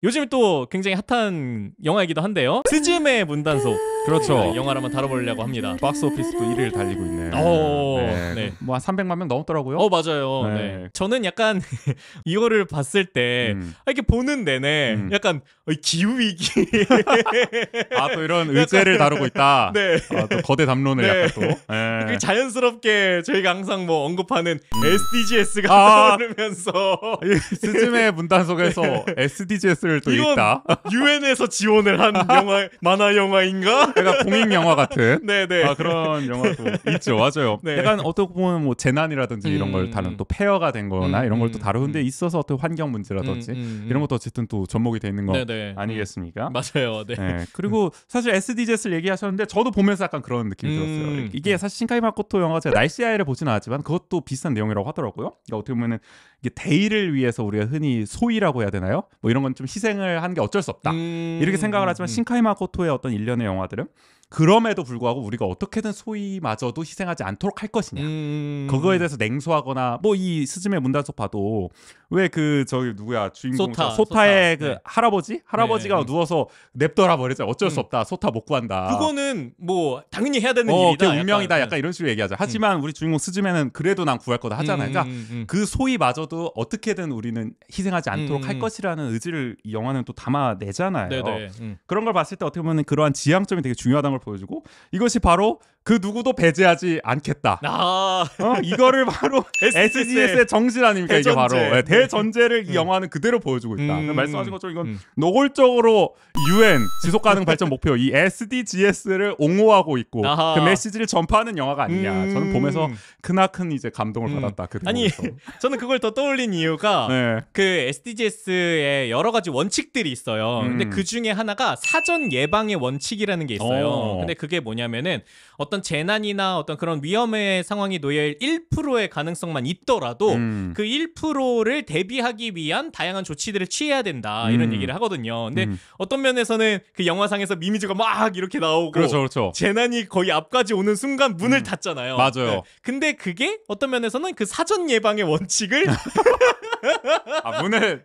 요즘 또 굉장히 핫한 영화이기도 한데요. 스즈메 문단속. 그렇죠. 영화를 한번 다뤄보려고 합니다. 박스 오피스도 1위를 달리고 있네. 네. 뭐 한 300만 명 넘었더라고요. 맞아요. 네. 네. 저는 약간 이거를 봤을 때 이렇게 보는 내내 약간 기후위기. 또 이런 의제를 다루고 있다. 네. 또 거대 담론을 네. 약간 또. 자연스럽게 저희가 항상 뭐 언급하는 SDGs가 떠오르면서 스즈메 문단속에서 SDGs를 또 이건 읽다. 유엔에서 지원을 한 만화 영화인가? 약간 공익 영화 같은 네네. 그런 영화도 있죠. 맞아요. 네. 약간 어떻게 보면 뭐 재난이라든지 이런 걸 다룬 또 폐허가 된 거나 이런 걸 또 다루는 데 있어서 어떤 환경 문제라든지 이런 것도 어쨌든 또 접목이 돼 있는 거 네네. 아니겠습니까? 맞아요. 네. 네. 그리고 사실 SDGs를 얘기하셨는데 저도 보면서 약간 그런 느낌이 들었어요. 이게 사실 신카이 마코토 영화 제가 날씨 아이를 보지는 않았지만 그것도 비슷한 내용이라고 하더라고요. 그러니까 어떻게 보면은 이게 대의를 위해서 우리가 흔히 소의라고 해야 되나요? 뭐 이런 건 좀 희생을 한 게 어쩔 수 없다. 이렇게 생각을 하지만 신카이 마코토의 어떤 일련의 영화들은 그럼에도 불구하고 우리가 어떻게든 소위마저도 희생하지 않도록 할 것이냐. 그거에 대해서 냉소하거나 뭐 이 스즈메 문단속 봐도 왜 그 저기 누구야 주인공 소타의 그 네. 할아버지가 누워서 냅둬라 버리자. 어쩔 수 없다. 소타 못 구한다. 그거는 뭐 당연히 해야 되는 일이다. 그게 운명이다. 약간 이런 식으로 얘기하죠. 하지만 우리 주인공 스즈메는 그래도 난 구할 거다 하잖아요. 그러니까 그 소위마저도 어떻게든 우리는 희생하지 않도록 할 것이라는 의지를 이 영화는 또 담아내잖아요. 그런 걸 봤을 때 어떻게 보면 그러한 지향점이 되게 중요하다는 걸 보여주고 이것이 바로 그 누구도 배제하지 않겠다. 이거를 바로 SDGs의 정신 아닙니까? 이게 바로 대전제를 이 영화는 그대로 보여주고 있다. 말씀하신 것처럼 이건 노골적으로 UN 지속가능 발전 목표 이 SDGs를 옹호하고 있고 그 메시지를 전파하는 영화가 아니냐. 저는 보면서 크나큰 이제 감동을 받았다. 아니 저는 그걸 더 떠올린 이유가 그 SDGs의 여러 가지 원칙들이 있어요. 근데 그 중에 하나가 사전 예방의 원칙이라는 게 있어요. 근데 그게 뭐냐면은 어떤 재난이나 어떤 그런 위험의 상황이 놓일 1%의 가능성만 있더라도 그 1%를 대비하기 위한 다양한 조치들을 취해야 된다 이런 얘기를 하거든요. 근데 어떤 면에서는 그 영화상에서 미미즈가 막 이렇게 나오고 그렇죠. 재난이 거의 앞까지 오는 순간 문을 닫잖아요. 맞아요. 네. 근데 그게 어떤 면에서는 그 사전 예방의 원칙을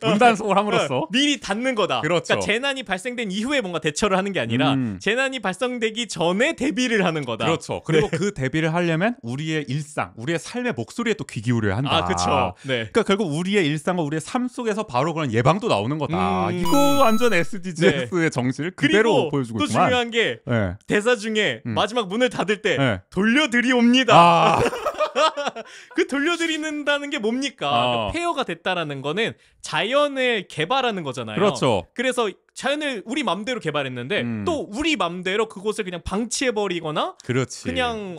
문단속을 함으로써 미리 닫는 거다. 그렇죠. 그러니까 재난이 발생된 이후에 뭔가 대처를 하는 게 아니라 재난이 발생되기 전에 대비를 하는 거다. 그렇죠. 그리고 그 대비를 하려면 우리의 일상, 우리의 삶의 목소리에 또 귀 기울여야 한다. 그렇죠. 네. 그러니까 결국 우리의 일상과 우리의 삶 속에서 바로 그런 예방도 나오는 거다. 이거 완전 SDGs의 정신을 그대로 보여주고 또 있지만. 중요한 게 대사 중에 마지막 문을 닫을 때 돌려드리옵니다. 그 돌려드리는다는 게 뭡니까? 폐허가 됐다라는 거는 자연을 개발하는 거잖아요. 그렇죠. 그래서 자연을 우리 맘대로 개발했는데 또 우리 맘대로 그곳을 그냥 방치해버리거나 그냥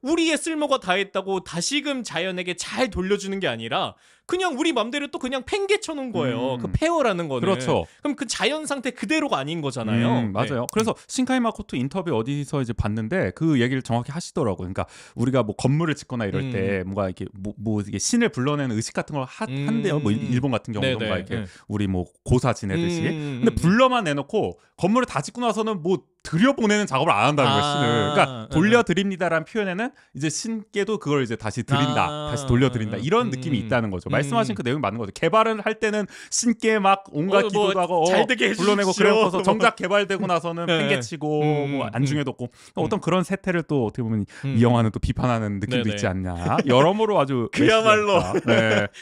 우리의 쓸모가 다했다고 다시금 자연에게 잘 돌려주는 게 아니라 그냥 우리 맘대로 또 그냥 팽개쳐 놓은 거예요. 그 폐허라는 거는. 그렇죠. 그럼 그 자연 상태 그대로가 아닌 거잖아요. 맞아요. 그래서 신카이 마코토 인터뷰 어디서 이제 봤는데 그 얘기를 정확히 하시더라고요. 그러니까 우리가 뭐 건물을 짓거나 이럴 때 뭔가 이렇게 뭐 이게 신을 불러내는 의식 같은 걸 한대요. 뭐 일본 같은 경우는 뭔가 이렇게 우리 뭐 고사 지내듯이. 근데 불러만 내놓고 건물을 다 짓고 나서는 뭐 들여보내는 작업을 안 한다는 거예요, 신을. 그러니까 돌려드립니다라는 표현에는 이제 신께도 그걸 이제 다시 드린다, 다시 돌려드린다 이런 느낌이 있다는 거죠. 말씀하신 그 내용이 맞는 거죠. 개발을 할 때는 신께 막 온갖 기도도 하고 잘 되게 불러내고 그래서 정작 개발되고 나서는 팽개치고 뭐 안중에도 없고 어떤 그런 세태를 또 어떻게 보면 이 영화는 또 비판하는 느낌도 있지 않냐. 여러모로 아주 그야말로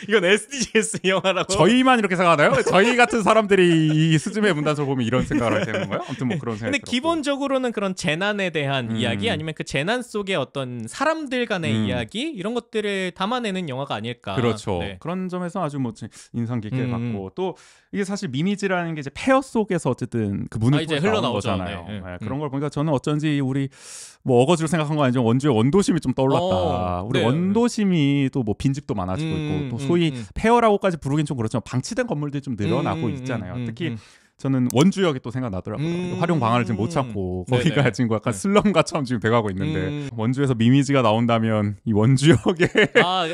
이건 SDGs 영화라고. 저희만 이렇게 생각하나요? 저희 같은 사람들이 이 스즈메 문단속을 보면 이런 생각을 하게 되는 거예요? 아무튼 뭐 그런 생각. 근데 기본적으로는 그런 재난에 대한 이야기 아니면 그 재난 속의 어떤 사람들 간의 이야기 이런 것들을 담아내는 영화가 아닐까. 그렇죠. 그런 점에서 아주 뭐 인상 깊게 봤고 또 이게 사실 미미즈라는 게 이제 폐허 속에서 어쨌든 그 문을 통해 나오는 거잖아요. 그런 걸 보니까 저는 어쩐지 우리 뭐 어거지로 생각한 거 아니지만 원주의 원도심이 좀 떠올랐다. 우리 원도심이 또 뭐 빈집도 많아지고 있고 또 소위 폐허라고까지 부르긴 좀 그렇지만 방치된 건물들이 좀 늘어나고 있잖아요. 특히 저는 원주역이 또 생각나더라고요. 활용 방안을 지금 못 찾고 거기가 네네. 지금 약간 슬럼가처럼 지금 돼가고 있는데 원주에서 미미지가 나온다면 이 원주역에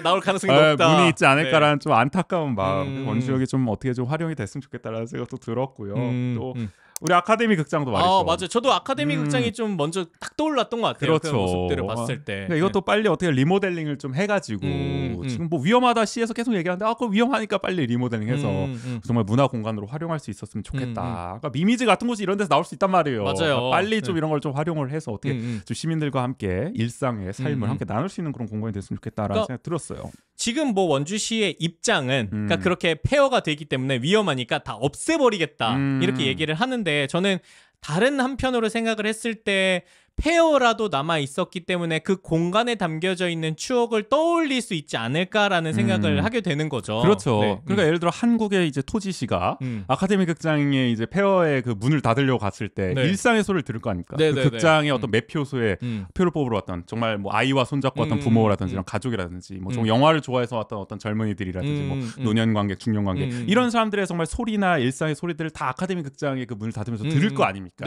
나올 가능성이 높다. 문이 있지 않을까라는 좀 안타까운 마음. 원주역이 좀 어떻게 좀 활용이 됐으면 좋겠다라는 생각도 들었고요. 또 우리 아카데미 극장도 말이죠. 맞아요. 저도 아카데미 극장이 좀 먼저 딱 떠올랐던 것 같아요. 그렇죠. 그 모습들을 봤을 때. 그러니까 이것도 빨리 어떻게 리모델링을 좀 해가지고 지금 뭐 위험하다 시에서 계속 얘기하는데 그거 위험하니까 빨리 리모델링해서 정말 문화 공간으로 활용할 수 있었으면 좋겠다. 그러니까 미미지 같은 곳이 이런 데서 나올 수 있단 말이에요. 맞아요. 그러니까 빨리 좀 이런 걸 좀 활용을 해서 어떻게 좀 시민들과 함께 일상의 삶을 함께 나눌 수 있는 그런 공간이 됐으면 좋겠다라는 생각 들었어요. 지금 뭐 원주시의 입장은 그러니까 그렇게 폐허가 되기 때문에 위험하니까 다 없애버리겠다 이렇게 얘기를 하는데 저는 다른 한편으로 생각을 했을 때 폐허라도 남아 있었기 때문에 그 공간에 담겨져 있는 추억을 떠올릴 수 있지 않을까라는 생각을 하게 되는 거죠. 그렇죠. 네. 그러니까 예를 들어 한국의 이제 토지시가 아카데미 극장에 이제 폐허의 그 문을 닫으려고 갔을 때 일상의 소리를 들을 거 아닙니까? 그 극장의 어떤 매표소에 표를 뽑으러 왔던 정말 뭐 아이와 손잡고 왔던 부모라든지 이런 가족이라든지 뭐 좀 영화를 좋아해서 왔던 어떤 젊은이들이라든지 뭐 노년 관객, 중년 관객 이런 사람들의 정말 소리나 일상의 소리들을 다 아카데미 극장의 그 문을 닫으면서 들을 거 아닙니까?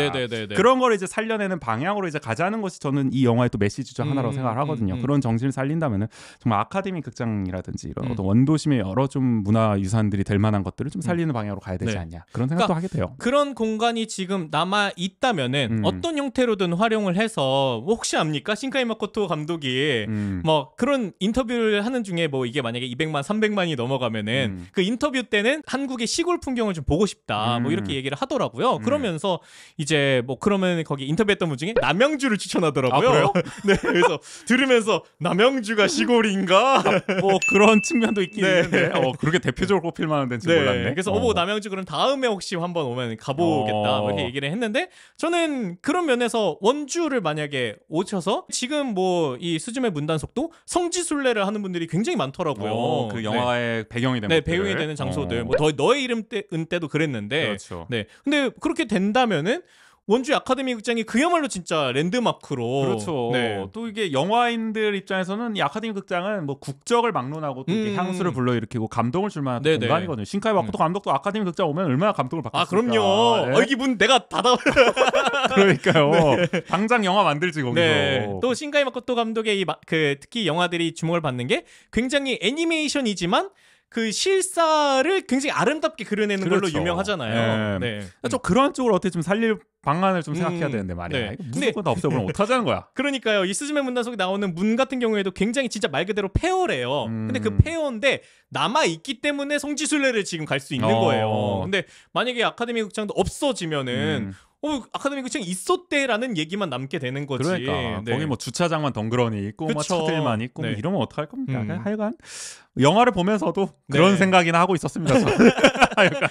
그런 걸 이제 살려내는 방향으로 이제 가자는 것이 저는 이 영화의 또 메시지 중 하나라고 생각을 하거든요. 그런 정신을 살린다면은 정말 아카데미 극장이라든지 이런 어떤 원도심의 여러 좀 문화 유산들이 될 만한 것들을 좀 살리는 방향으로 가야 되지 않냐 그런 생각도 하게 돼요. 그런 공간이 지금 남아 있다면은 어떤 형태로든 활용을 해서 혹시 압니까? 신카이 마코토 감독이 뭐 그런 인터뷰를 하는 중에 뭐 이게 만약에 200만, 300만이 넘어가면은 그 인터뷰 때는 한국의 시골 풍경을 좀 보고 싶다 뭐 이렇게 얘기를 하더라고요. 그러면서 이제 뭐 그러면 거기 인터뷰했던 분 중에 남양주를 추천하더라고요. 네, 그래서 들으면서 남양주가 시골인가? 뭐 그런 측면도 있긴 있는데 그렇게 대표적으로 꼽힐 만한 데는 몰랐네. 그래서 뭐 남양주 그럼 다음에 혹시 한번 오면 가보겠다 이렇게 얘기를 했는데 저는 그런 면에서 원주를 만약에 오셔서 지금 뭐 이 스즈메 문단속도 성지순례를 하는 분들이 굉장히 많더라고요. 그 영화의 배경이 되는 배경이 되는 장소들. 뭐 너의 이름 때도 그랬는데. 그렇죠. 네. 근데 그렇게 된다면은 원주 아카데미 극장이 그야말로 진짜 랜드마크로. 그렇죠. 또 이게 영화인들 입장에서는 이 아카데미 극장은 뭐 국적을 막론하고 또 이렇게 향수를 불러일으키고 감동을 줄 만한 공간이거든요. 신카이 마코토 감독도 아카데미 극장 오면 얼마나 감동을 받겠습니까? 그럼요. 여기 문 내가 닫아. 그러니까요. 당장 영화 만들지 거기서. 또 신카이 마코토 감독의 그 특히 영화들이 주목을 받는 게 굉장히 애니메이션이지만 그 실사를 굉장히 아름답게 그려내는 걸로 유명하잖아요. 좀 그런 쪽으로 어떻게 좀 살릴 방안을 좀 생각해야 되는데 말이야. 이거 무조건 다 없애버리면 어떡하자는 거야. 그러니까요. 이 스즈메 문단속에 나오는 문 같은 경우에도 굉장히 진짜 말 그대로 폐허래요. 근데 그 폐허인데 남아있기 때문에 성지순례를 지금 갈 수 있는 거예요. 근데 만약에 아카데미 극장도 없어지면은 아카데미 극장이 있었대라는 얘기만 남게 되는 거지. 그러니까 거기 뭐 주차장만 덩그러니 있고 뭐 차들만 있고 뭐 이러면 어떡할 겁니까? 하여간 영화를 보면서도 그런 생각이나 하고 있었습니다. 하여간